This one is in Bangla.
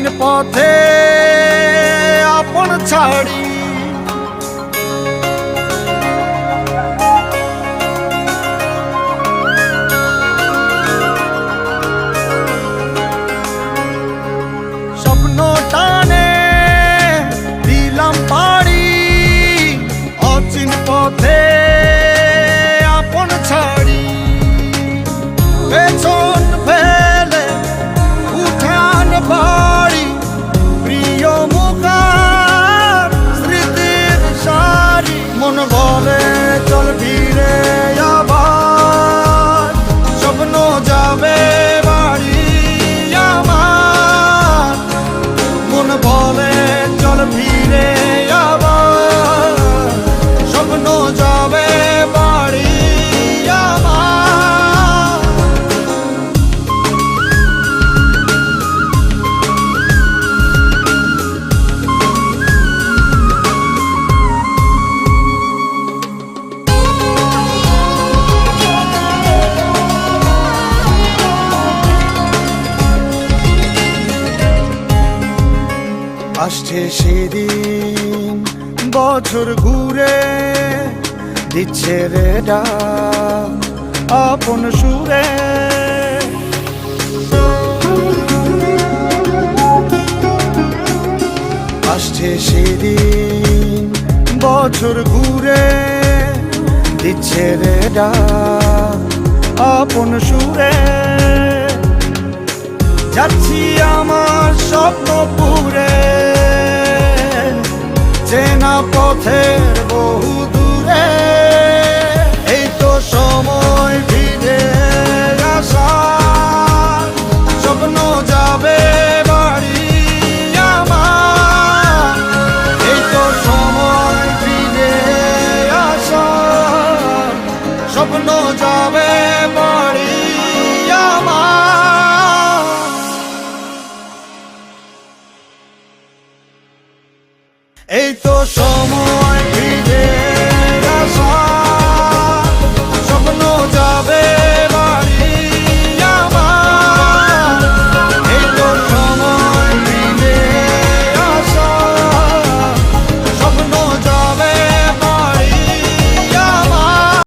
অচিন পথে আপন ছাড়ি স্বপ্ন টানে দিলাম পাড়ি অচিন পথে আপন ছাড়ি পেছন ফেলে উঠান বাড়ি প্রিয় মুখার স্মৃতির সারি মন বলে চল ফিরে আবার স্বপ্ন যাবে বাড়ি আমার মন বলে চল ফিরে আবার স্বপ্ন যাবে বাড়ি আমার আসছে সেদিন বছর ঘুরে দিচ্ছে রে ডাক আপন সুরে আসছে সেদিন বছর ঘুরে দিচ্ছে রে ডাক আপন সুরে যাচ্ছি আমার স্বপ্নপুরে চেনা পথের বহু দূরে এই তো সময় ফিরে আসা